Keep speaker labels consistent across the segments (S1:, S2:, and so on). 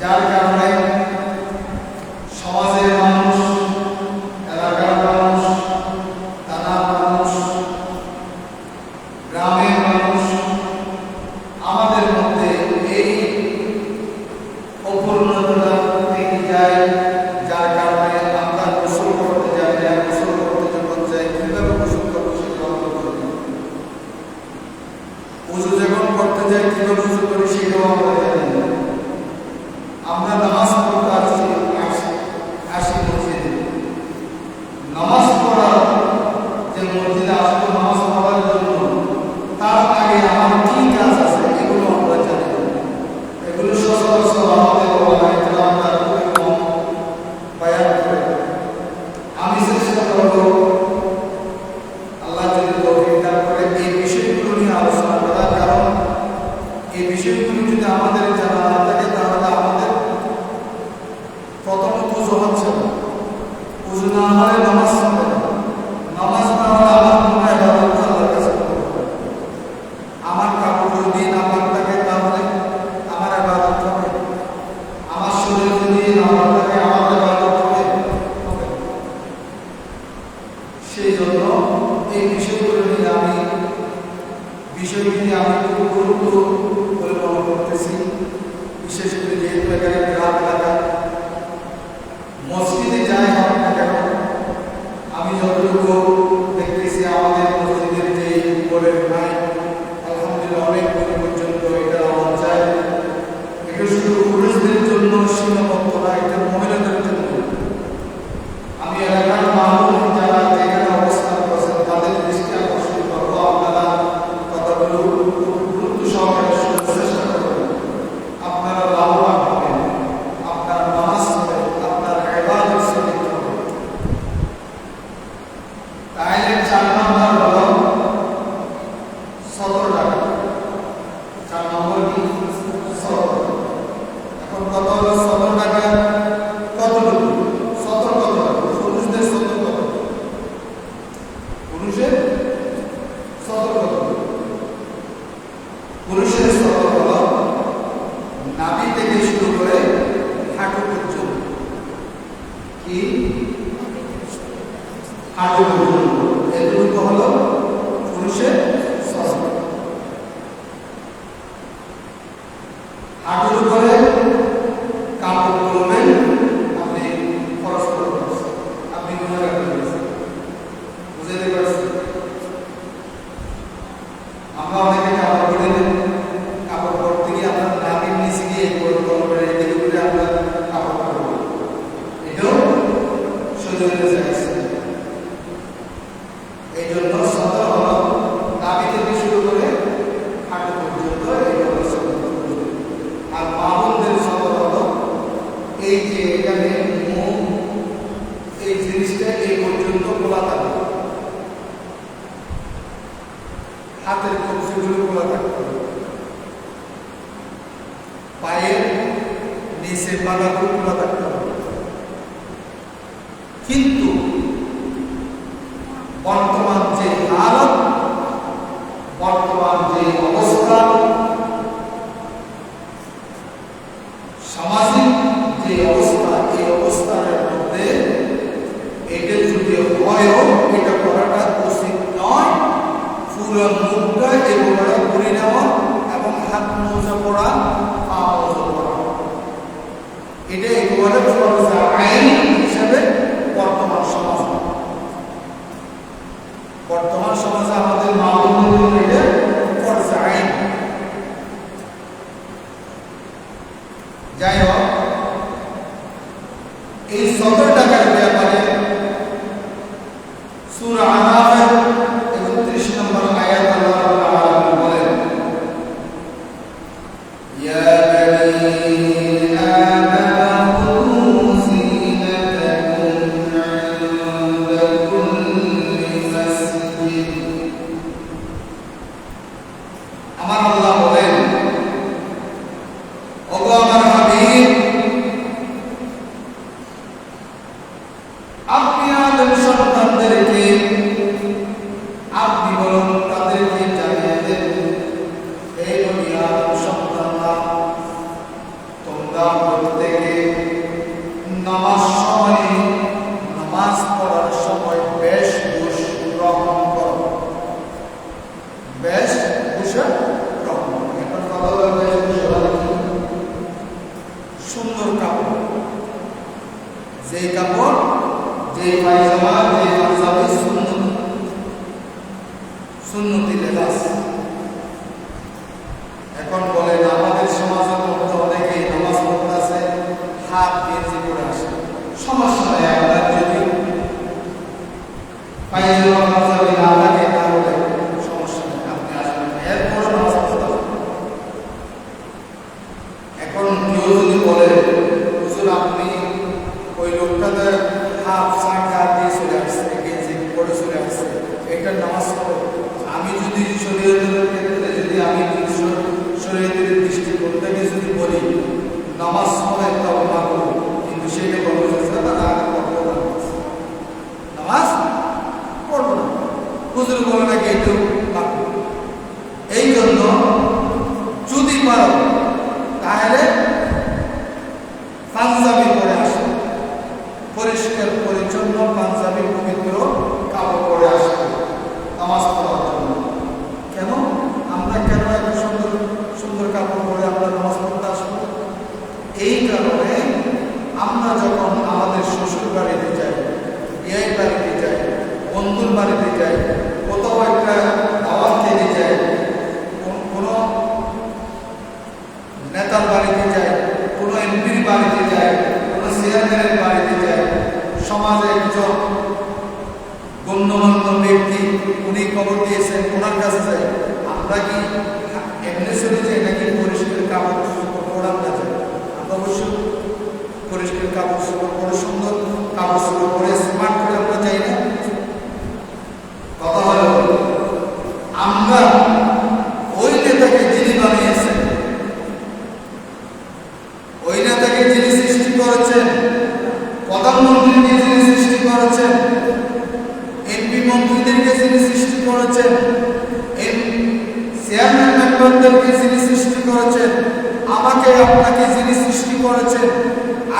S1: যার কারণে সমাজের মানুষ না হয় নামাজ হবে না, নামাজ না হলে আমার কোনো ইবাদত আল্লাহর কাছে কবুল হবে না। আমার কাপড় যদি নাপাক থাকে তাহলে আমার ইবাদত হবে, আমার শরীর যদি নাপাক থাকে আমার ইবাদত হবে না। সেই জন্য এই বিষয়গুলো নিয়ে আমি খুব গুরুত্ব পরিমাণ করতেছি। বিশেষ করে যেহেতু এখানে গ্রাম এলাকা, মসজিদে যাই হোক না কেন, আমি যতটুকু দেখতেছি আমাদের মসজিদের যে উপরের ভাই আলহামদুলিল্লাহ অনেক দূর পর্যন্ত এটা আওয়াজ যায়। এটা শুধু পুরুষদের জন্য সীমাবদ্ধ না, এটা মহিলাদের জন্য। আমি এলাকার মানুষ যারা যেখানে অবস্থান করছেন তাদের দৃষ্টি আকর্ষণ করবো, আপনারা কথাগুলো গুরুত্ব সহকারে শোনার চেষ্টা করবেন। আপনারা লাভবান হবেন, আপনার নামাজ হবে, আপনার ইবাদত সহিহ হবে। তাহলে 4 নম্বর হলো 17 টাকা। 4 নম্বর কি 17। এখন কত হলো 17 টাকা? কতটুকু 17 কত? পুরুষদের 17 কত? পুরুষের 17 কত? পুরুষের 17 হলো নাভি থেকে শুরু করে হাঁটু পর্যন্ত। কি হাঁটু পর্যন্ত এটুকু হলো পুরুষের 17। হাঁটুর উপরে কাপড় পরবেন, আপনি খরচ করবেন, আপনি গুনাহগার হবেন। বুঝতে পারছেন? আমরা অনেকে কাপড় পরে নেন, কাপড় পরতে গিয়ে আপনার নাকের নিচে গিয়ে পরবেন, এদিকে করে আপনার কাপড় পরবেন, এটাও শরীরে যাচ্ছে। এই জন্য 17 হলো নাভি থেকে শুরু করে হাঁটু পর্যন্ত, এটা হলো 17। আর বাহুদের 17 হলো এই যে এখানে মুখ, এই জিনিসটা এই পর্যন্ত খোলা থাকবে, হাতের কবজিগুলো খোলা থাকতে হবে, পায়ের নিচের পাতাগুলো খোলা থাকতে হবে। কিন্তু বর্তমান যে হালত, বর্তমান যে অবস্থা, সামাজিক যে অবস্থা, এই অবস্থার মধ্যে এটা যদি হয়ও এটা করাটা উচিত নয়। পুরো মুখটা এগুলো করে নেওয়া এবং হাত মোজা পরা, পা মোজা পরা, এটা একেবারে ফরজ আইন হিসাবে বর্তমান সমাজে আমাদের মা বোনদের এটা ফরজ আইন। যাই হোক, এই 17 টাকার ব্যাপারে সূরা আনাফের 31 নম্বর আয়াত আল্লাহ রাব্বুল আলামিন বলেন, ইয়া বানি আমানু যিনাতাকুম ইনদা কুল্লি মাসজিদ। আমার আল্লাহ বলেন, ওগো আমার হাবিব, আপনি আদম সন্তানদেরকে আপনি বলুন, তাদেরকে জানিয়ে দেন, এই নবী আদম সন্তানরা, তোমরা প্রত্যেকে নামাজ সময়ে, নামাজ পড়ার সময় বেশভূষ গ্রহণ করো। বেশভূষা গ্রহণ, এখন কথা হলো বেশভূষা সুন্দর কাপড়, যে কাপড়, যে পায়জামা, যে পাঞ্জাবি সুন্নতি লেবাস। এখন বলেন আমাদের সমাজের মধ্যে অনেকে নামাজ পড়তেছে হাত গেঞ্জি পরে আসে, সমস্যা নেই। আপনার যদি পায়জামা পাঞ্জাবি না লাগে তাহলে সমস্যা নেই, আপনি আসবেন, এরপরে নামাজ পড়তে হবে। এখন কেউ যদি বলে হুজুর আপনি ওই লোকটাতে হাফ শার্ট দিয়ে চলে আসছে, গেঞ্জি পরে চলে আসছে, এটা নামাজ পড়ো। আমি যদি শরীয়তের ক্ষেত্রে, যদি আমি শরীয়তের দৃষ্টিকোণ থেকে যদি বলি নামাজ পড়ে তওবা করো, কিন্তু সেটা বলা হয়েছে না, আগে পড়তে হবে। বিয়ের বাড়িতে যাই, বন্ধুর বাড়িতে যাই, কোথাও একটা দাওয়াত খেতে যাই, কোনো নেতার বাড়িতে যাই, কোনো এমপির বাড়িতে যাই, কোনো চেয়ারম্যানের বাড়িতে যাই, সমাজে একজন গণ্যমান্য ব্যক্তি উনি খবর দিয়েছেন, ওনার কাছে যাই, আমরা কি এমনি চলে যাই নাকি পরিষ্কার কাপড় পরার না যাই? আমরা অবশ্যই পরিষ্কার কাপড় চোপড় পরে সুন্দর কাপড় চোপড় পরে স্মার্ট করে আমরা যাই না? কথা হলো আমরা ওই নেতাকে যিনি বানিয়েছেন, ওই নেতাকে যিনি সৃষ্টি করেছেন, প্রধানমন্ত্রীকে যিনি সৃষ্টি করেছেন, এমপি মন্ত্রীদেরকে যিনি সৃষ্টি করেছেন, চেয়ারম্যান মেম্বারদেরকে যিনি সৃষ্টি করেছেন, আমাকে আপনাকে যিনি সৃষ্টি করেছেন,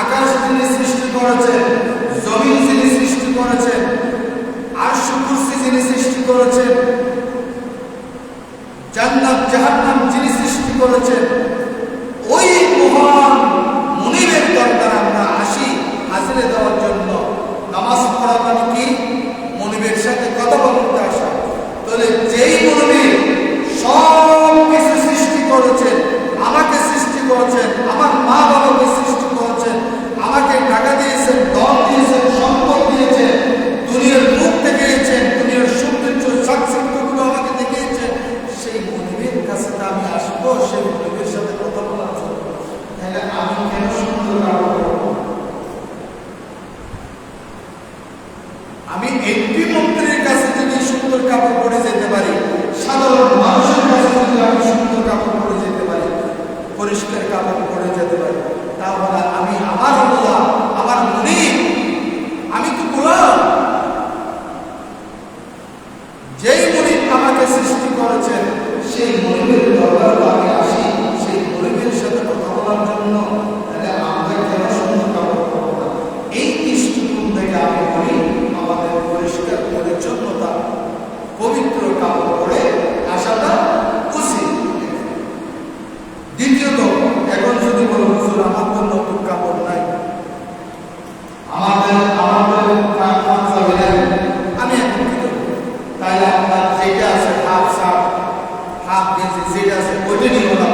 S1: আকাশ যিনি সৃষ্টি করেছেন, জমিন যিনি সৃষ্টি করেছেন, আরশ কুরসি যিনি সৃষ্টি করেছেন, জান্নাত জাহান্নাম যিনি সৃষ্টি করেছেন, ওই মহান মুনিবের দরকার আমরা আসি হাজিরে দেওয়ার জন্য। নামাজ পড়া মানে কি? মুনিবের সাথে কথা বলতে আসা। তাহলে যেই মুনিব সব কিছু সৃষ্টি করেছেন, আমাকে সৃষ্টি করেছেন, আমার মা বাবাকে সৃষ্টি করেছেন, আমাকে টাকা দিয়েছেন, ধন দিয়েছেন, সম্পদ দিয়েছেন, দুনিয়ার মুখ দেখিয়েছেন, দুনিয়ার সৌন্দর্য সাকসেসগুলো আমাকে দেখিয়েছেন, সেই মুনিবের কাছে আমি আসবো, সেই মুনিবের সাথে কথা বলার জন্য। তাহলে আমি কেন সুন্দর কাপড় পরবো? আমি এমপি মন্ত্রীর কাছে যদি সুন্দর কাপড় পরে যেতে পারি, সাধারণ মানুষের কাছে যদি আমি সুন্দর কাপড় পরে যেতে পারি, পরিষ্কার কাপড় পরে যেতে পারি, তাহলে আমি আমার আল্লাহ, আমার মুনিব, আমি তো গোলাম। যেই মুনিব আমাকে সৃষ্টি করেছেন, সেই মুনিবের দরবারে আমি আসি, সেই মুনিবের সাথে কথা বলার জন্য। তাহলে আমরা কেন সুন্দর কাপড় পরবো না? এই দৃষ্টিকোণ থেকে আমি বলি, আমাদের পরিষ্কার পরিচ্ছন্নতা, পবিত্র কাপড় পরে আসাটা উচিত। দ্বিতীয়ত, এখন যদি বলো হুজুর আমার তো নতুন কাপড় নাই, আমাদের আমি এখন কি করবো? তাহলে আপনার যেটা আছে হাফ শার্ট, হাফ গেঞ্জি যেটা আছে ওইটা নিয়ে ওরা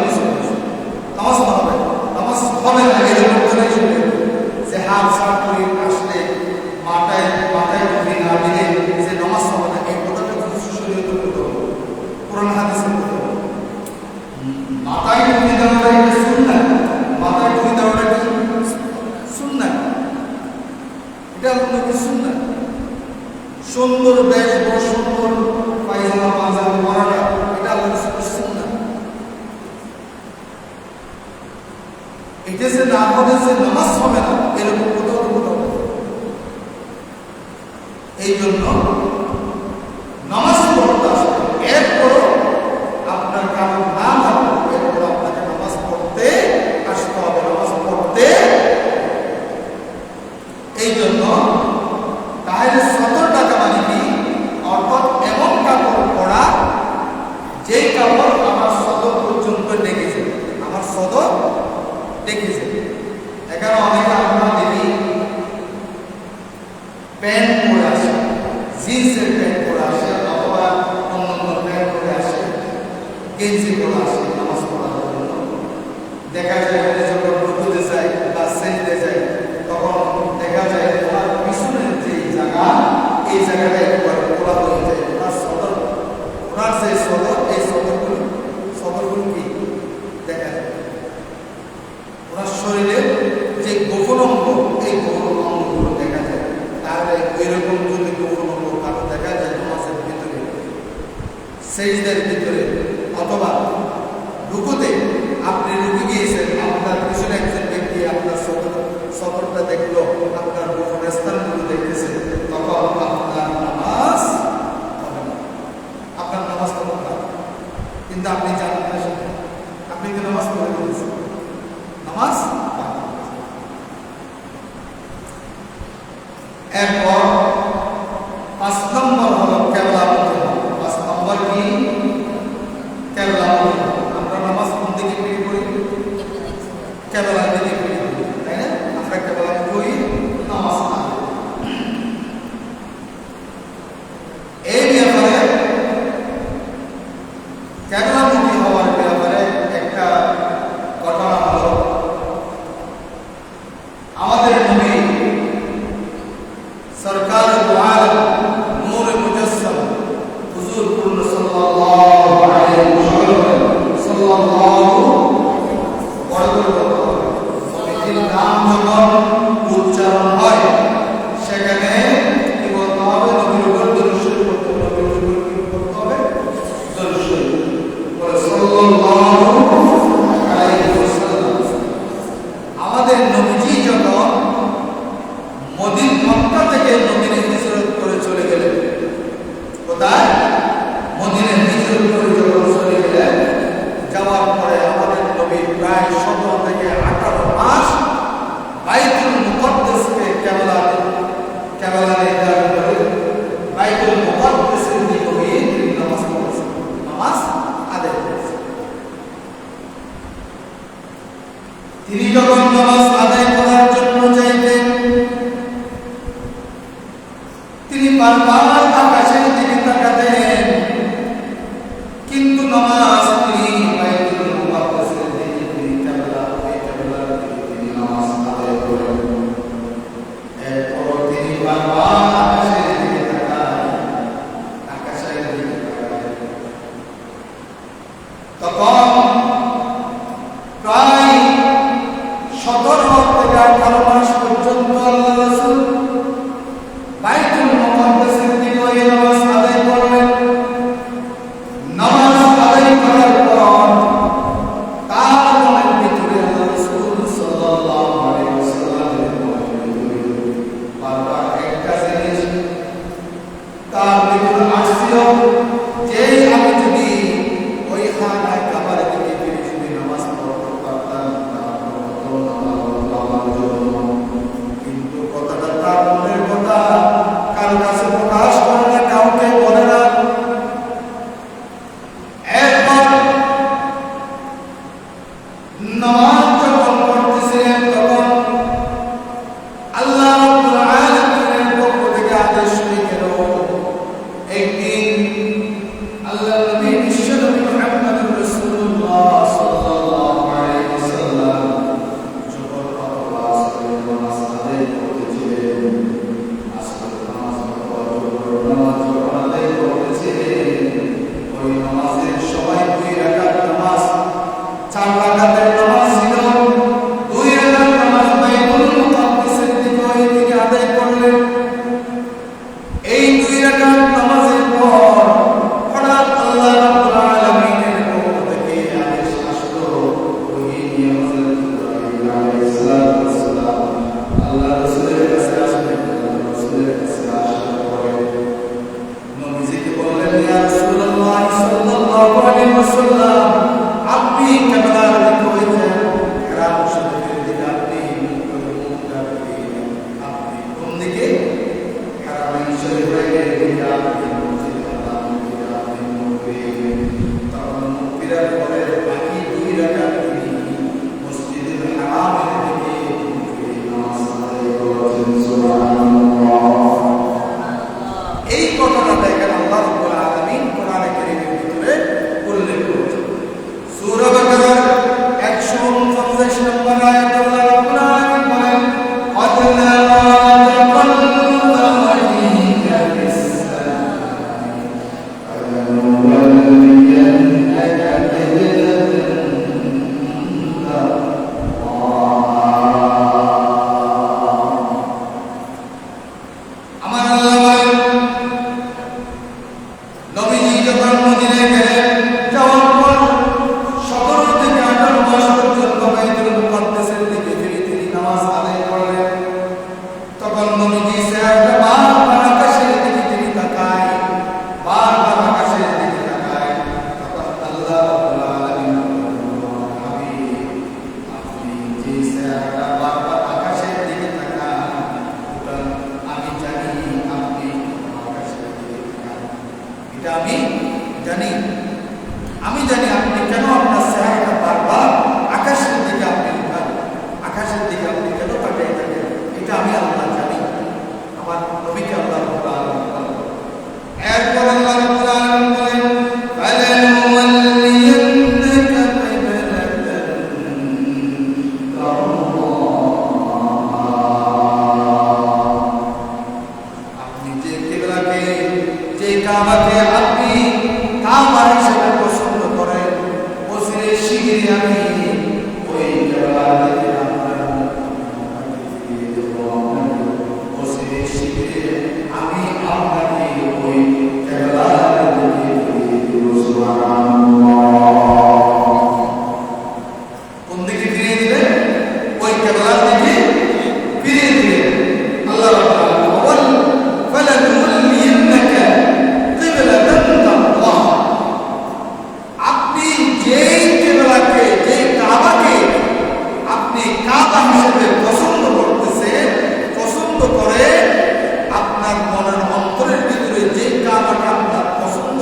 S1: নামাজ হবে, নামাজ হবে না। এরকম করে যে হাফ শার্ট পরে আসলে মাথায় টুপি না দিলে যে নামাজ হবে না, এই কথাটা শরীয়তে বলতে হবে, কোরআন হাদিসে বলতে হবে। মাথায় টুপি দেওয়াটা এটা সুন্নাহ, মাথায় টুপি দেওয়াটা কি সুন্নাহ? এটা আপনাকে সুন্নাহ। সুন্দর বেশ বড় সুন্দর পায়জামা পাঞ্জাবি পরাটা এটা আল্লাহর সুন্নাহ। এটা যে না হলে যে নামাজ হবে না, এরকম কোথাও কোথাও। এই জন্য নামাজ পড়তে আসবে, এরপরও আপনার কারণ না থাকবে, এরপর আপনাকে নামাজ পড়তে আসতে হবে, নামাজ পড়তে। এই জন্য তাহলে 70 টাকা মানে কি? অর্থাৎ এমন কাপড় পরা যেই কাপড় আমার সদর পর্যন্ত ডেকেছে, আমার সদর ডেকেছে। এখানে অনেকে আমরা দেখি প্যান্ট পরে আসে, জিন্সের প্যান্ট পরে আসে, অথবা অন্য প্যান্ট পরে আসে, গেঞ্জি পরে আসে নামাজ পড়ার জন্য। দেখা যায় যখন রুকুতে যায় বা সেজদে যায়, তখন দেখা যায় ওনার পিছনের যে জায়গা, এই জায়গাটা একবারে খোলা হয়ে যায়। ওনার সদর, ওনার যে সদর, এই সদরগুলো কি দেখা যায়? ওনার শরীরের যে গোপন অঙ্গ, এই গোপন অঙ্গগুলো দেখা যায়। তাহলে এরকম যদি গোপন অঙ্গ কারো দেখা যায় নামাজের ভিতরে, সেজদার ভিতরে, অথবা রুকুতে আপনি রুকে গিয়েছেন, আপনার পিছনে একজন ব্যক্তি আপনার সদরটা দেখলো, আপনার গোপন স্থানগুলো দেখতেছে, তখন আপনার নামাজ হবে না, আপনার নামাজ তো হবে না। কিন্তু আপনি জানেন না, আপনি তো নামাজ পড়ে দিয়েছেন, নামাজ। এরপর 5 নম্বর হলো কেবলামুখী। 5 নম্বর কি? কেবলামুখী। আমরা নামাজ কোন দিকে ফিরে করি? কেবলার দিকে ফিরে করি, তাই না? আমরা কেবলামুখী নামাজ সরকার দু আলম নূর মুজাসসাম হুজুর পূর্ণ সাল্লাল্লাহু আলাইহি ওয়াসাল্লাম সাল্লাল্লাহু বড় করে বলতে হবে। নবীজির নাম যখন উচ্চারণ হয় সেখানে কি বলতে হবে? নবীর উপর দরুদ শরীফ পড়তে হবে। নবীর উপর কি পড়তে হবে? দরুদ শরীফ বলে সাল্লাল্লাহু আলাইহি ওয়াসাল্লাম। আমাদের নবীজি যখন মক্কা থেকে মদিনা হিজরত করে চলে গেলেন, কোথায়? মদিনা হিজরত করে যখন চলে গেলেন, যাওয়ার পরে আমাদের নবী প্রায় 17 থেকে 18 মাস বাইতুল মুকাদ্দাসকে কেবলা নির্ধারণ করে বাইতুল মুকাদ্দাসের দিকে হয়ে নামাজ পড়েছেন, নামাজ আদায় করেছেন। তিনি যখন নামাজ আদায় করার জন্য চাইতেন, তিনি বারবার আকাশের দিকে তাকাতেন, কিন্তু নামাজ তিনি বাইতুল মুকাদ্দাসের দিকে কেবলার দিকে তিনি নামাজ আদায় করেন। এরপর তিনি বারবার আকাশের দিকে তাকাতেন। তখন প্রায় 17 থেকে 18 মাস পর্যন্ত আল্লাহ রাসূল বাইতুল মুকাদ্দাসের দিকে হয়ে নামাজ আদায় করলেন। নামাজ আদায় করার পর তার মনের ভিতরে আল্লাহ রাসূল সাল্লাল্লাহু আলাইহি ওয়াসাল্লামের মনের ভিতরে বারবার একটা জিনিস তার ভিতরে আসছিল যে আমি যদি ওই খানায় কাবার দিকে ফিরে যদি নামাজ পড়তে পারতাম আমার জন্য। কিন্তু কথাটা তার মনের কথা, কারো কাছে প্রকাশ করে না, কাউকে বলে না। এরপর নামাজ যখন পড়তেছিলেন তখন আল্লাহ রাব্বুল আলামিনের পক্ষ থেকে আদেশ হয়ে গেল, একদিন আল্লাহ নবী বিশ্বনবী মুহাম্মদুর রাসূলুল্লাহ সাল্লাল্লাহু আলাইহি ওয়াসাল্লাম যখন নামাজ আদায় করতেছিলেন, ওই নামাজের সময় 2 রাকাত নামাজ, 4 রাকাতের নামাজ ছিল। 2 রাকাত নামাজ বাইতুল মুকাদ্দাসের দিকে হয়ে তিনি আদায় করলেন। এই 2 রাকাত নামাজের পর হঠাৎ আল্লাহ রাব্বুল আলামিনের পক্ষ থেকে আদেশ আসলো, ওই নিয়ামতের ইব্রাহিম আলাইহিস সালাম আল্লাহ রাসূলের কাছে আসলেন। রাসূলের কাছে আসার পরে নবীজিকে বললেন, ইয়া রাসূলুল্লাহ সাল্লাল্লাহু আলাইহি ওয়াসাল্লাম, আপনি কিবলার দিকে হয়েছেন, হেরাম শরীফের দিকে আপনি আপনি কোন দিকে? হেরাম শরীফের দিকে আপনি মসজিদ হারামের দিকে আপনি মুখ ফিরিয়ে। তখন মুখ ফিরার পরে বাকি 2 রাকাত তিনি মসজিদুল হারামের দিকে মুখ ফিরিয়ে নামাজ আদায় করেছেন। সুবহানাল্লাহ। এই কথাটা দেখেন আল্লাহ রাব্বুল আলামিন কোরআনে কারীমের ভিতরে উল্লেখ করেছেন। সূরা বাকারার 149 নম্বর আয়াতে আল্লাহ রাব্বুল আলামিন বলেন, قَدْ نَرَى تَقَلُّبَ وَجْهِكَ فِي السَّمَاءِ فَلَنُوَلِّيَنَّكَ قِبْلَةً আমার আল্লাহ বলেন, নবীজি যখন মদিনায় গেলেন, যাওয়ার পর 17 থেকে 18 মাস পর্যন্ত বাইতুল মুকাদ্দাসের দিকে ফিরে তিনি নামাজ আদায় করলেন। তখন নবীজি চেহারাটা বারবার আকাশের দিকে তিনি তাকায়, বারবার আকাশের দিকে তাকায়। তখন আল্লাহ রাব্বুল আলামিন হাবিব, আপনি যে চেহারাটা বারবার আকাশের দিকে তাকান, ওটা আমি জানি আপনি আকাশের দিকে তাকান। এটা আমি জানি আপনি কেন আপনার চেহারাটা বারবার আকাশের দিকে আপনি উঠান, আকাশের দিকে আপনি কেন তাকিয়ে থাকেন, এটা আমি আল্লাহ জানি। আমার নবীকে আল্লাহ রাব্বুল আলামিন বলেন। এরপর আল্লাহ রাব্বুল আলামিন বলেন, ফালানুওয়াল্লিয়ান্নাকা কিবলাতান কাবাকে আপনি কাবা হিসেবে পছন্দ করেন, অচিরে শিগগিরই আমি ওই কাবা থেকে আপনার ফিরিয়ে দেব। অচিরে শিগগিরই আমি আপনাকে ওই কাবা থেকে ফিরিয়ে দেব। সুবহানাল্লাহ। কোন দিকে ফিরিয়ে দিবেন? ওই কাবা থেকে ফিরিয়ে দিবেন। আল্লাহ আপনি যেই কেবলাকে, যেই কাবাকে আপনি কাবা হিসেবে পছন্দ করতেছেন, পছন্দ করে আপনার মনের অন্তরের ভিতরে যে কাবাটা আপনার পছন্দ,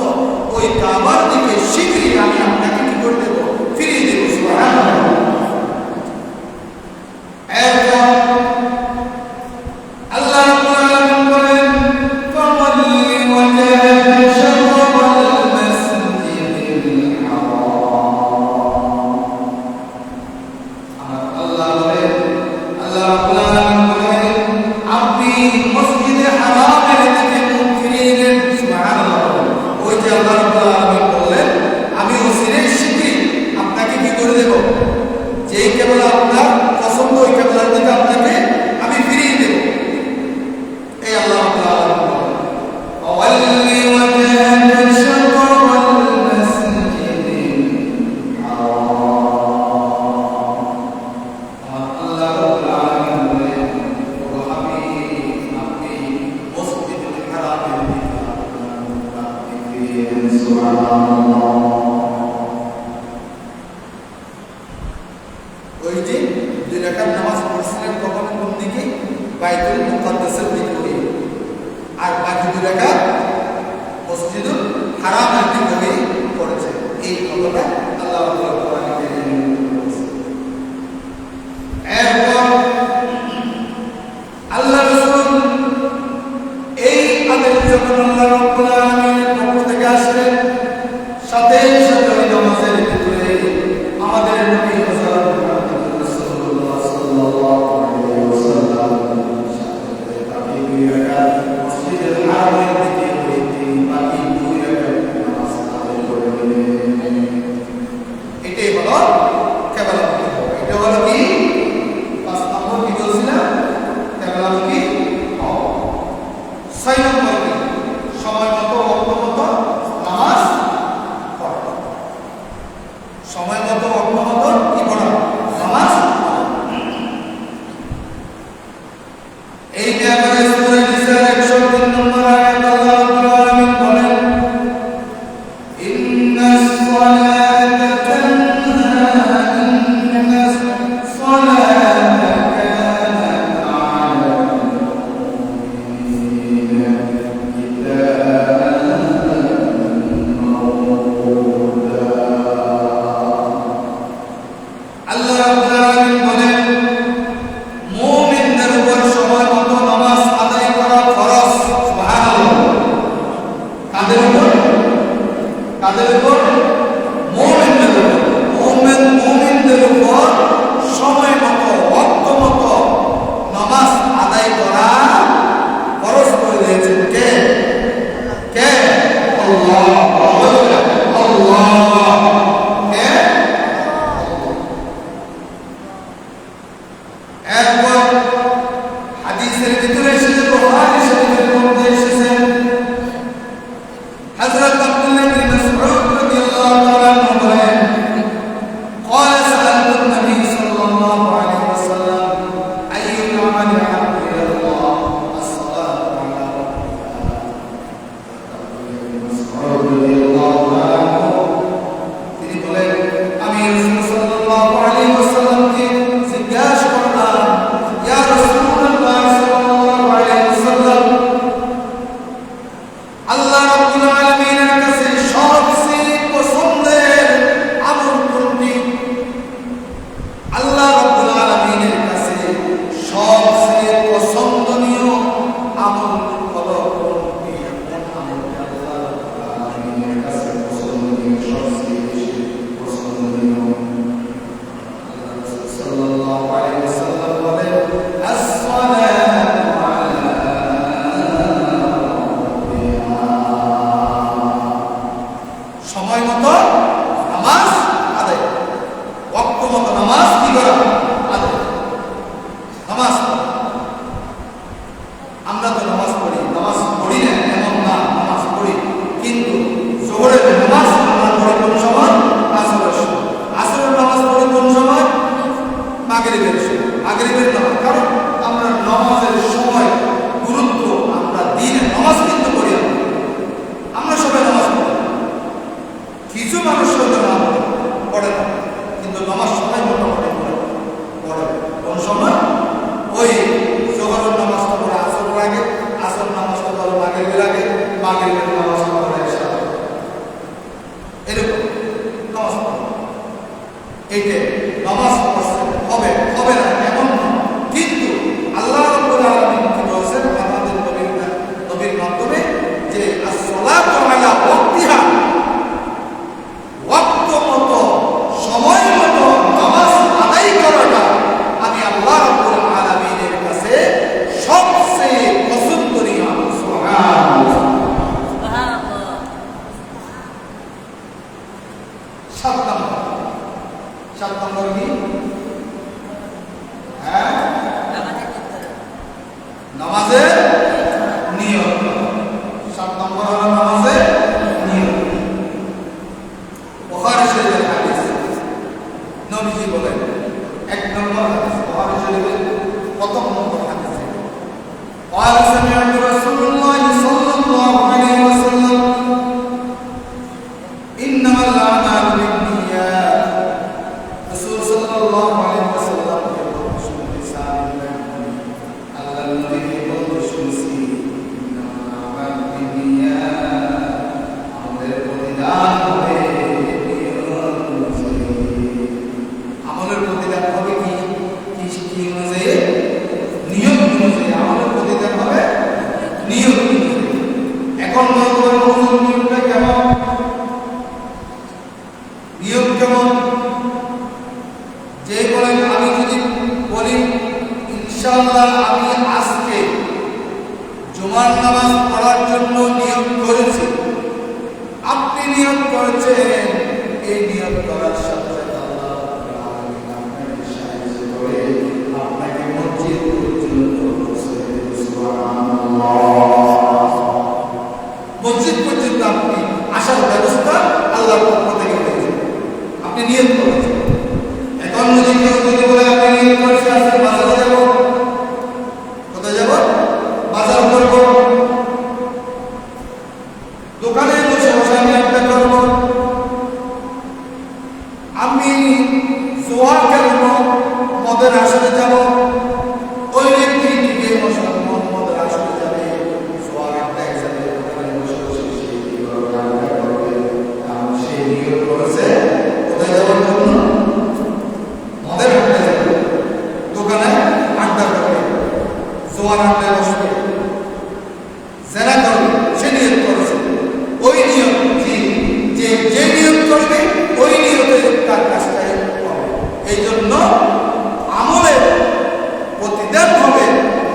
S1: ওই কাবার দিকে শীঘ্রই আমি আপনাকে কি করে দেব? ফিরিয়ে দেব। সুবহানাল্লাহ। আল্লাহ ওই যে 2 রাকাত নামাজ পড়ছিলেন কখন? কোন দিকে? বাইতুল মুকাদ্দাসের দিকে। আর বাকি 2 রাকাত মসজিদুল হারামের দিকে পড়েছে। এই কথাটা আল্লাহ তাআলা কোরআনে বলেছেন। এরপর আল্লাহ রাসূল এই আদেশ যখন আল্লাহ রাব্বুল আলামিনের পক্ষ থেকে আসলেন, সাথে সাথে ওই নামাজের ভিতরে আমাদের নবী হযরত মুহাম্মদ রাসূলুল্লাহ সাল্লাল্লাহু আলাইহি ওয়াসাল্লাম সাথে তাকে 2 রাকাত মসজিদুল হারামের দিকে হইতে বাকি 2 রাকাত নামাজ আদায় করলেন। এটাই হলো কেবলা। এটা হলো কি 5 নম্বর কি বলছিলাম? কেবলা কি? 6 নম্বর কি? সময় মতো ওয়াক্ত মতো নামাজ পড়া। সময় মতো ওয়াক্ত মতো কি পড়া? নামাজ। এই ব্যাপারে সূরা নিসার 103 নম্বর আয়াত আল্লাহ রাব্বুল আলামিন বলেন, ইন্নাস সালাতা তানহা ইন্নাস সালাতা কানাত আলাল মুমিনিনা কিতাবান মাওকুতা। আল্লাহ রাব্বুল আলামিন বলেন, মুমিনদের উপর সময় মতো নামাজ আদায় করা ফরজ। সুবহানাল্লাহ। কাদের উপর? কাদের উপর? মুমিনদের উপর। মুমিনদের উপর সময় মতো ওয়াক্ত মতো নামাজ আদায় করা ফরজ করে দিয়েছেন কে? কে? আল্লাহ। আল্লাহ। কে? এরপর হাদিসের ভিতরে এসেছে, বুখারী শরীফের মধ্যে এসেছে, হযরত আব্দুল্লাহ ইবনে মাসউদ রাদিয়াল্লাহু মাগরিবের নামাজ পড়ে এরকম নামাজ পড়ে এইটা নামাজ পড়ছে হবে না এমন না, কিন্তু আল্লাহ রাব্বুল আলামিন কি বলেছেন আমাদের নবীর মাধ্যমে যে as-সালাতু আলা ওয়াক্তিহা, ওয়াক্ত মতো সময় মতো নামাজ আদায় করাটা আমি আল্লাহ রাব্বুল আলামিনের কাছে সবচেয়ে পছন্দনীয়। সুবহানাল্লাহ। সাত নম্বর কি? হ্যাঁ, নামাজের নিয়ত। 7 নম্বর হলো নামাজের নিয়ত। বুখারী শরীফের হাদিস, নবীজি বলেন 1 নম্বর হাদিস, বুখারী শরীফের প্রথম নম্বর হাদিস, قال سمعت رسول الله صلى الله عليه وسلم إنما الأعمال بالنيات। رسول صلى الله عليه وسلم के शुरू लिसान में अल्लाह नबी के बोल शुरूसी इन्नमा अमाल बिन्नियात, আমাদের প্রতিদান হবে আমলের প্রতিদান হবে কি অনুযায়ী? নিয়ত অনুযায়ী আমলের প্রতিদান হবে নিয়ত অনুযায়ী। এখন নিয়তটা কেমন? নিয়ত কেমন? যে বলেন আমি যদি বলি ইনশাআল্লাহ আমি আজকে জুমার নামাজ পড়ার জন্য নিয়ত করেছি, আপনি নিয়ত করেছেন, এই নিয়ত করার সাথে সাথে আল্লাহ আপনাকে সাহায্য করে আপনাকে মসজিদ পর্যন্ত পৌঁছে দেবেন। সুবহানাল্লাহ। মসজিদ পর্যন্ত আপনি আসার ব্যবস্থা আল্লাহর পক্ষ থেকে হয়েছে, আপনি নিয়ত করেছেন। এখন যদি কেউ যদি বলে আপনি নিয়ত করেছেন আজকে বাজারে যাব, কোথায় যাব? বাজার করব, দোকানে বসে বসে আমি একটা করব, আমি জোয়া খেলব, মদের আসরে যাব, ওই ব্যক্তি টিকে বসে মদের আসরে যাবে, জোয়ার একটা একসাথে দোকানে বসে বসে সে নিয়ত করেছে কোথায় যাওয়ার জন্য? মদের আড্ডা যাবে, দোকানে আড্ডা করবে, জোয়ার আড্ডায় বসবে, জেনা করবে, সে নিয়ত করেছে। ওই নিয়ত যে নিয়ত করবে ওই নিয়তে তার কাজটাই হবে। এই জন্য আমলের প্রতিদান হবে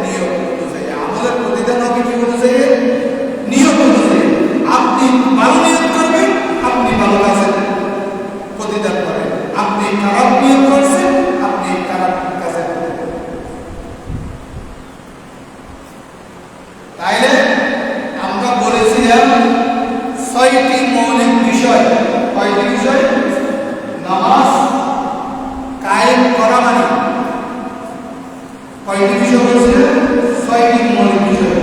S1: নিয়ত অনুযায়ী। আমলের প্রতিদান হবে কি অনুযায়ী? নিয়ত অনুযায়ী। আপনি ভালো নিয়ত করবেন, আপনি ভালো কাজের প্রতিদান পাবেন। আপনি খারাপ নিয়ত করছেন, আপনি খারাপ কাজের প্রতিদান। তাইলে আমরা বলেছিলাম 6টি মৌলিক বিষয়। কয়টি বিষয়? নামাজ কায়েম করা মানে কয়টি বিষয় বলেছিলেন? 6টি মৌলিক বিষয়।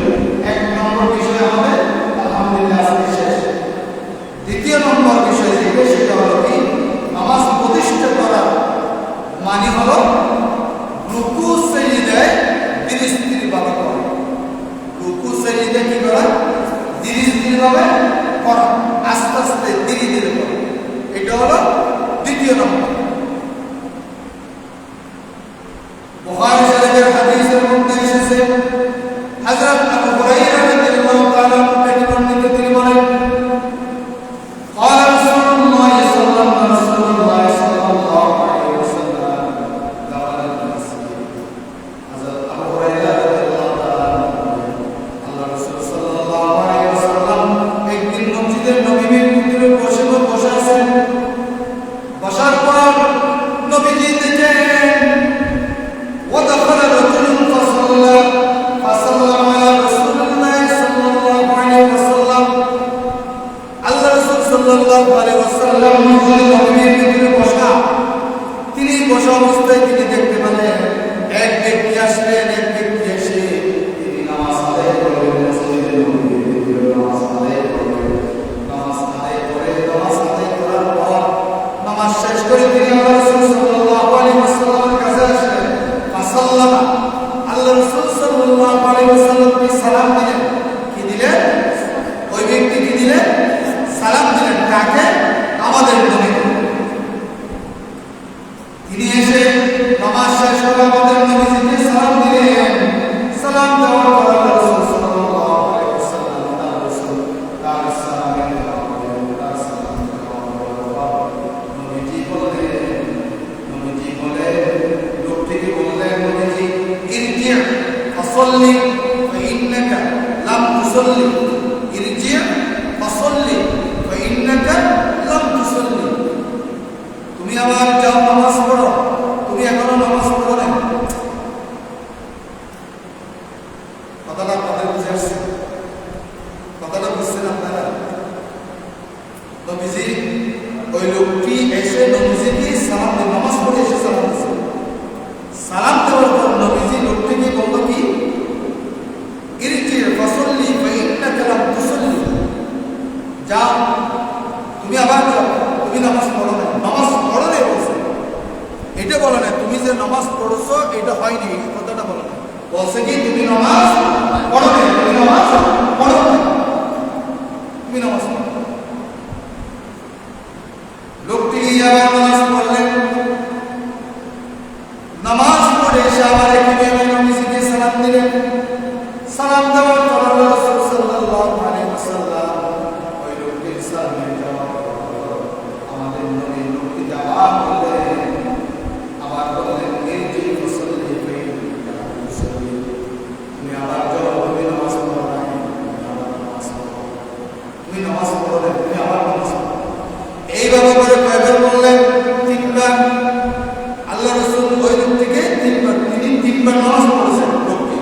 S1: 1 নম্বর বিষয় আমাদের আলহামদুলিল্লাহ আজকে শেষ। দ্বিতীয় নম্বর বিষয় যেটা সেটা হলো কি? নামাজ প্রতিষ্ঠা করা মানে হলো রুকু সেজদায় ধীরে স্থির ভাবে করা। রুকু সেজদা কি করা? ধীরে স্থির ভাবে করা, আস্তে আস্তে ধীরে ধীরে করা। এটা হলো দ্বিতীয় নম্বর। বুখারী শরীফের হাদিসের মধ্যে এসেছে হযরত আবু হুরায়রা রাদিয়াল্লাহু তাআলা থেকে বর্ণিত, তিনি বলেন قال رسول الله صلى الله عليه وسلم دخل المسجد। হযরত আবু হুরায়রা রাদিয়াল্লাহু তাআলা আল্লাহ রাসূল সাল্লাল্লাহু আলাইহি ওয়াসাল্লাম একদিন মসজিদের নববীর ভিতরে বসে আছেন। বসার পর নবীজি দেখেন ودخل رجل فصلى فسلم على رسول الله صلى الله عليه وسلم। আল্লাহ রাসূল সাল্লাল্লাহু আলাইহি ওয়াসাল্লাম মসজিদের নববীর ভিতরে বসা, তিনি বসা অবস্থায় তিনি দেখতে পেলেন এক ব্যক্তি আসলেন, এক ব্যক্তি এসে তিনি নামাজ আদায় করলেন, মসজিদের নববীর ভিতরে নামাজ আদায় করলেন। নামাজ আদায় করার পর নামাজ শেষ করে তিনি আল্লাহ রাসূল সাল্লাল্লাহু আলাইহি ওয়াসাল্লামের কাছে আসলেন। ফাসাল্লামা, আল্লাহ রাসূল সাল্লাল্লাহু আলাইহি ওয়াসাল্লাম সালাম দিলেন। কি দিলেন? ওই ফাসাল্লি ইরজি ফাসাল্লি ফাইন্নাকা লাম তুসাল্লি তুমি আবার যাও নামাজ পড়ো তুমি এখনো নামাজ পড়ো না কথাটা আপনাদের বুঝে আসছে কথাটা বুঝছেন আপনারা নবীজি ওই লোকটি এসে নবীজিকে সালাম দিয়ে নামাজ পড়ে এসে সালাম দিয়েছে সালাম দেওয়ার পর নবীজি লোকটিকে বলল কি ইরজি ফাসাল্লি ফাইন্নাকা লাম তুসাল্লি যাও তুমি আবার যাও তুমি নামাজ পড়ো না নামাজ পড়ো না বলছে এটা বলে না তুমি যে নামাজ পড়ছো এটা হয়নি এই কথাটা বলে না বলছে কি তুমি নামাজ পড়ো না তুমি নামাজ পড়ো না তুমি নামাজ পড়ো লোকটি আবার নামাজ পড়লেন নামাজ পড়ে এসে আবার একইভাবে নবীজিকে সালাম দিলেন সালাম দেওয়ার পর রাসূল সাল্লাল্লাহু আলাইহি ওয়াসাল্লাম ওই লোকটির সামনে যাওয়ার পর আমাদের নবী লোকটি জবাব দিলেন আবার বললেন ইরজি ফাসাল্লি ফাইন্নাকা লাম তুসাল্লি তুমি আবার যাও তুমি নামাজ পড়ো না তুমি নামাজ পড়ো না তুমি আবার নামাজ পড়ো এইভাবে করে কয়বার বললেন তিনবার আল্লাহ রাসূল ওই লোকটিকে তিনবার নামাজ পড়েছেন লোকটি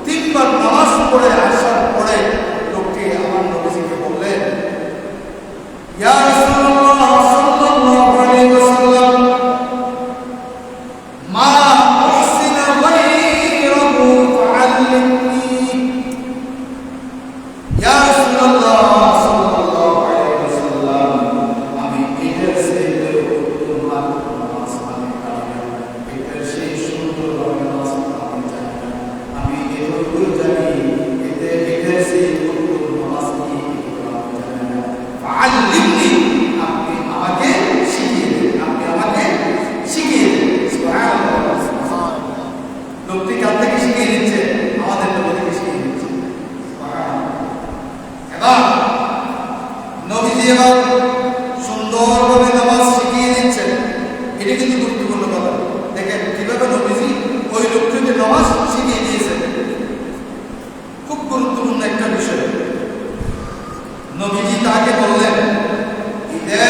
S1: তিনবার নামাজ পড়ে আসার পরে লোকটি আমার নবীজিকে বললেন ইয়া রাসূলুল্লাহ সাল্লাল্লাহু আলাইহি ওয়াসাল্লাম মা উহসিনা গায়রাহু ফাআল্লিমনি ইয়া রাসূলুল্লাহ সাল্লাল্লাহু আলাইহি ওয়াসাল্লাম আমি এটার সাথে তোমার নামাজ মানে এটার সেই সুন্দর নামাজ আমি জানি না আমি এতটুকু জানি এটার সেই উত্তম নামাজ কি আমি জানি না ফাআল্লিমনি আপনি আমাকে শিখিয়ে দিন আপনি আমাকে শিখিয়ে দিন সুবহানাল্লাহ লোকটি কার থেকে শিখিয়ে দিচ্ছে আমাদের নবীকে শিখিয়ে দিচ্ছে সুবহানাল্লাহ এবার নবীজি এবার সুন্দরভাবে নামাজ শিখিয়ে দিচ্ছেন এটা কিন্তু গুরুত্বপূর্ণ কথা দেখেন কিভাবে নবীজি ওই লোকটিকে নামাজ শিখিয়ে দিয়েছেন খুব গুরুত্বপূর্ণ একটা বিষয় নবীজি তাকে বললেন ইদা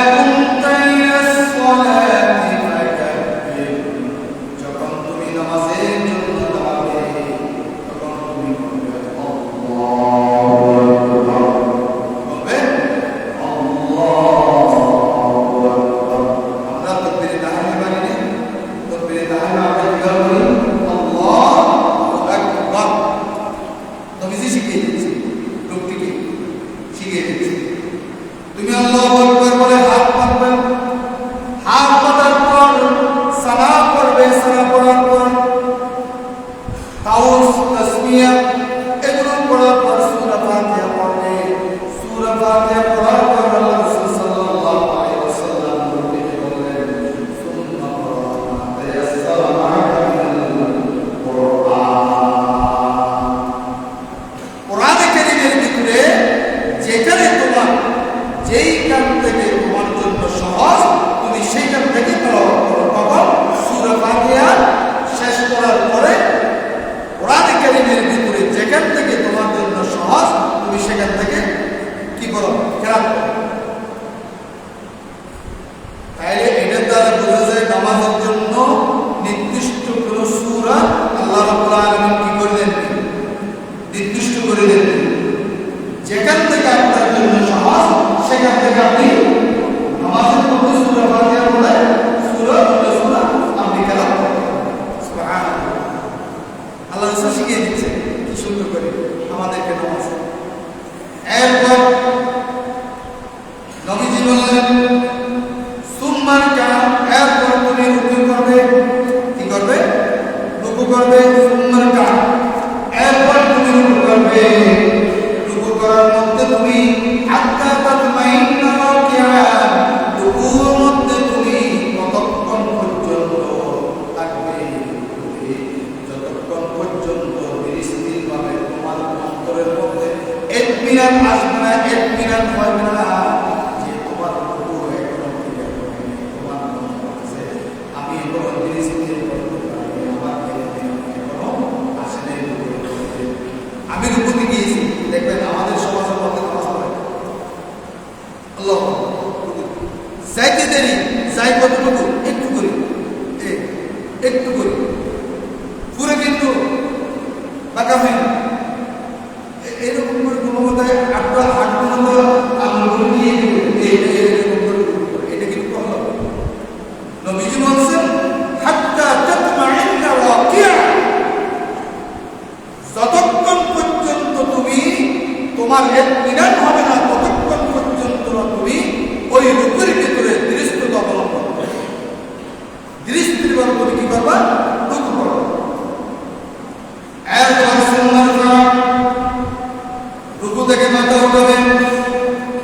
S1: কুনতা ইলাস সালাতি ফাকাব্বির যখন তুমি নামাজের জন্য দাঁড়াবে তখন তুমি বলবে আল্লাহু আকবার বলবে আল্লাহু আকবার আমরা তাকবীরে তাহরিমা বলি না তাকবীরে তাহরিমা আমরা কিভাবে বলি আল্লাহু আকবার নবীজি শিখিয়ে দিয়েছে লোকটিকে শিখিয়ে দিয়েছে তুমি আল্লাহু আকবার বলে হাত পাতবে হাত পাতার পর সালাম পড়বে সালাম পড়ার পর তাওয়াস তাসমিয়া এগুলো পড়ার পর সূরা ফাতিহা পড়বে সূরা ফাতিহা পড়ার পর আল্লাহ রাসূল সাল্লাল্লাহু আলাইহি ওয়াসাল্লাম লোকটিকে বললেন সুন্নাহ মা তায়াসসারা মা'আকা মিনাল কুরআন কোরআনে কারীমের ভিতরে যেখানে তোমার যেই কাম থেকে তোমার জন্য সহজ তুমি সেই কাম থেকে তেলাওয়াত করো তখন সূরা ফাতিহা শেষ করার পরে কোরআনে কারীমের ভিতরে যেখান থেকে তোমার জন্য সহজ তুমি সেখান থেকে কি করো কেরাত করো তাইলে এটার দ্বারা বোঝা যায় নামাজের জন্য নির্দিষ্ট কোনো সূরা আল্লাহ রাব্বুল আলামিন কি করে দেন নির্দিষ্ট করে দেন যেখান থেকে আপনার জন্য সহজ সেখান থেকে আপনি নামাজের মধ্যে সূরা ফাতিহা পড়ে সূরা আপনি কেরাত করবেন সুবহানাল্লাহ আল্লাহ রাসূল শিখিয়ে দিচ্ছে কি সুন্দর করে আমাদেরকে নামাজ এরপর নবীজি বললেন সুম্মার কাম এরপর তুমি রুকু করবে কি করবে রুকু করবে সুম্মার কাম এরপর তুমি রুকু করবে রুকু করার মধ্যে তুমি হাত্তা তাতমাইন্না রাকিআন রুকুর মধ্যে তুমি কতক্ষণ পর্যন্ত থাকবে যতক্ষণ পর্যন্ত স্থিরভাবে তোমার অন্তরের মধ্যে ইতমিনান আসবে না ইতমিনান হবে না যে তোমার রুকু এখনো ক্লিয়ার হয়নি তোমার মনে হচ্ছে আমি এখনো স্থির করতে পারি আমার এখনো আসলে আমি রুকুতে গিয়েছি দেখো তোমার ইতমিনান হবে না ততক্ষণ পর্যন্ত তুমি ওই রুকুর ভিতরে দৃঢ়তা অবলম্বন করবে। দৃঢ়ভাবে তুমি কি করবা? রুকু করবে। এরপর সুন্নাহ রুকু থেকে মাথা উঠাবে,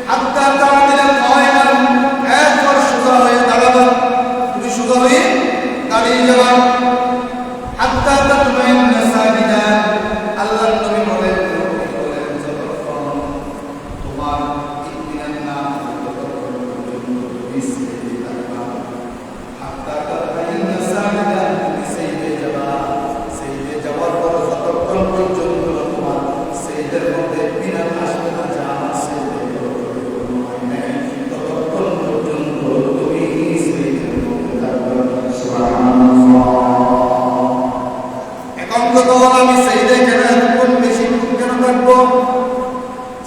S1: হাত্তা তাআদিলা কায়মান, এরপর সোজা হয়ে দাঁড়াবা। তুমি সোজা হয়ে দাঁড়িয়ে যাবা। হাত্তা তাতমাইন্না সাজিদান, আল্লাহর নবী বলেন যতক্ষণ তোমার ইতমিনান না হয় ততক্ষণ পর্যন্ত তুমি সিজদায় থাকবা। হাত্তা তাতমাইন্না সাজিদান, তুমি সিজদায় যাবা। সিজদায় যাওয়ার পর যতক্ষণ পর্যন্ত তোমার সিজদার মধ্যে ইতমিনান আসবে না, যা আমার সিজদায় কোনো হয় নাই, ততক্ষণ পর্যন্ত তুমি সিজদার মধ্যে থাকবা। সুবহানাল্লাহ। এখন কথা হলো আমি সিজদায় কেন এতক্ষণ বেশি কেন থাকবো?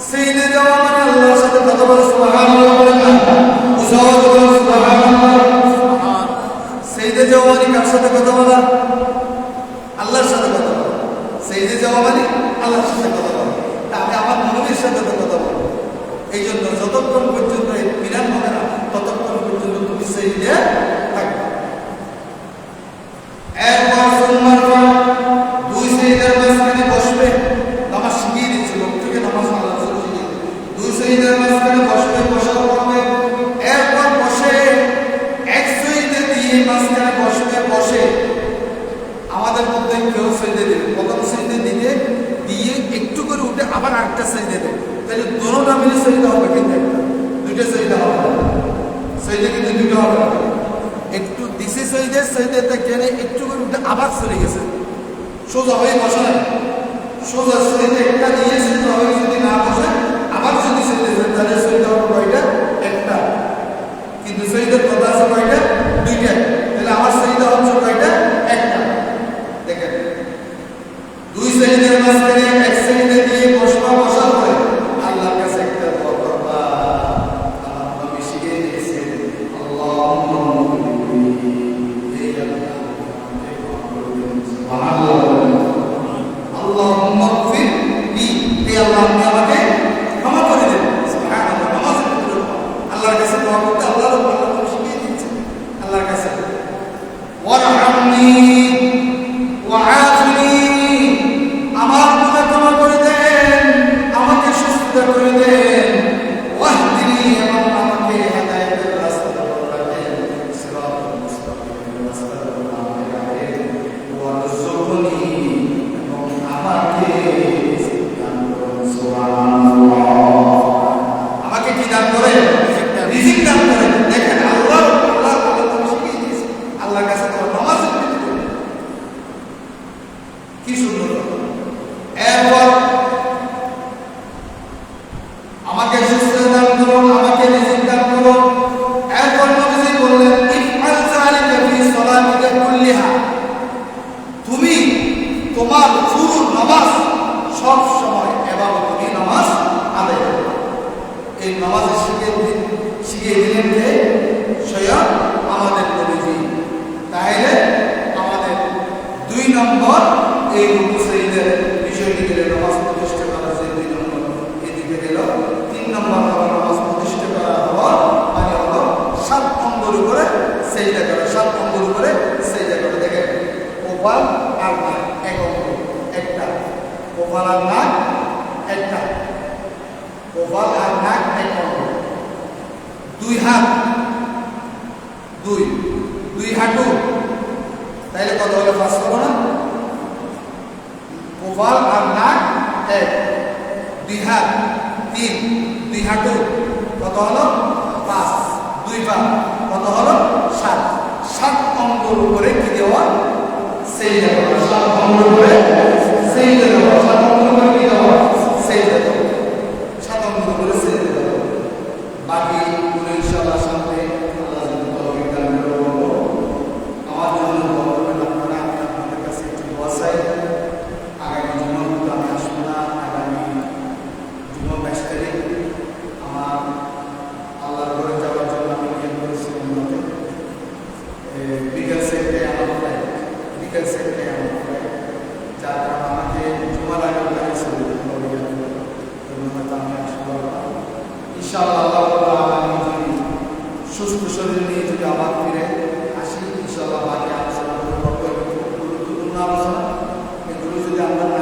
S1: সিজদায় যাওয়া মানে আল্লাহর সাথে কথা বলা। সুবহানাল্লাহ বলেন না? সুবহানাল্লাহ। সিজদায় যাওয়া মানে কার সাথে কথা বলা? আল্লাহর সাথে কথা বলা। সিজদায় যাওয়া মানে আল্লাহর সাথে কথা বলা। আমি আমার নবীর সাথে কথা বলবো। এই জন্য যতক্ষণ পর্যন্ত ইতমিনান হবে না ততক্ষণ পর্যন্ত তুমি সিজদায় থাকবে। এরপর সুন্নাহ দুই সিজদার মাঝখানে বসবে। নামাজ শিখিয়ে দিচ্ছে, লোকটিকে নামাজ আল্লাহ শিখিয়ে। দুই সিজদার মাঝখানে বসবে, বসার পরে এরপর বসে এক সিজদা দিয়ে মাঝখানে বসবে। বসে আমাদের মধ্যে কেউ সিজদা দেবে, প্রথম সিজদা দিতে দিয়ে একটু করে উঠে আবার আরেকটা সিজদা দেবে। তাহলে দুটোটা মিলে সিজদা হবে, কিন্তু একটা দুইটা সিজদা হবে না। সিজদা কিন্তু দুটো হবে না। একটু দিছে সিজদাতে কেন একটু করে উঠে আবার চলে গেছে, সোজা হয়ে বসে নাই। সোজা সিজদা একটা দিয়ে সিজদা হয়ে যদি না বসে আবার যদি সিজদা দেয় তাহলে সিজদা হবে কয়টা? একটা। কিন্তু সিজদার কথা আছে কয়টা? দুইটা। তাহলে আমার সিজদা হচ্ছে কয়টা? একটা। দেখেন দুই সিজদার মাঝখানে এক সিজদা দিয়ে বসবা। বসার পরে আল্লাহর কাছে একটা দোয়া করবা। আমার নবী শিখিয়ে দিয়েছেন, আল্লাহুম্মা আল্লাহুম্মা গফির লি, হে আল্লাহ আপনি আমাকে ক্ষমা করে দেন। সুবহানাল্লাহ। নামাজের ভিতরে আল্লাহর কাছে দোয়া করতে আল্লাহ রাব্বুল আলামিন শিখিয়ে দিয়েছেন। আল্লাহর কাছে ওয়ারহামনি ওয়াআফিনি, আমার গুনাহ ক্ষমা করে দেন, আমাকে সুস্থতা করে দেন। ওয়াহদিনি, এবং আমাকে হেদায়েতের রাস্তা ধরে রাখেন। সিরাতাল মুস্তাকিম, রাস্তার উপর আমাকে রাখেন। ওয়ারযুকনি, এবং আমাকে দান করুন। সুবহানাল্লাহ। আমাকে কি দান করেন? রিজিক দান করেন। দেখেন আল্লাহ শিখিয়ে দিয়েছে। আল্লাহর কাছে তো নামাজের ভিতরে কি সুন্দর। এরপর আমাকে সুস্থতা দান করুন, আমাকে রিজিক দান করুন। এরপর নবীজি বললেন, ইফআল যালিকা ফি সালাতিকা কুল্লিহা, তুমি তোমার পুরো নামাজ সব সময় এভাবে তুমি নামাজ আদায় করো। এই নামাজ শিখিয়ে দিলেন কে? স্বয়ং আমাদের নবীজি। তাহলে আমাদের দুই নম্বর এই রুকু সিজদার বিষয়টি গেলে নামাজ প্রতিষ্ঠা করা, যে দুই নম্বর এদিকে গেল। তিন নম্বর হলো নামাজ প্রতিষ্ঠা করা হওয়া মানে হলো 7 অঙ্গের উপরে সিজদা করা। 7 অঙ্গের উপরে সিজদা করে। দেখেন কপাল আর নাক এক অঙ্গ, একটা। কপাল আর নাক একটা। কপাল আর নাক এক অঙ্গ। দুই হাত, দুই হাঁটু, তাইলে কত হলো? 5 হলো না? কপাল আর নাক এক, দুই হাত 3, দুই হাঁটু কত হলো? 5, দুই পা কত হলো? 7। 7 অঙ্গের উপরে কি দেওয়া? সিজদা দেওয়া। 7 অঙ্গের উপরে সিজদা দেওয়া। 7 অঙ্গের উপরে কি দেওয়া? সিজদা দেওয়া। 7 অঙ্গের উপরে সিজদা দেওয়া। বাকি গুলো ইনশাআল্লাহ সামনে আল্লাহ যদি তৌফিক দান করে বলবো। আমার জন্য দোয়া করবেন আপনারা। আমি আপনাদের কাছে একটু দোয়া চাই। আগামী জুমার আমি আসবো না। আগামী জুমা 22 তারিখ আমার আল্লাহর ঘরে যাওয়ার জন্য আমি নিয়ত করেছি। বিকেল সেটে আমার ফ্লাইট, যার কারণে আমাকে জুমার আগে ফ্লাইট ছিল। ইনশাআল্লাহ আল্লাহ রাব্বুল আলামিন যদি সুস্থ শরীর নিয়ে যদি আবার ফিরে আসি, ইনশাআল্লাহ বাকি আলোচনা করবো। গুরুত্বপূর্ণ আলোচনা, এগুলো যদি আমরা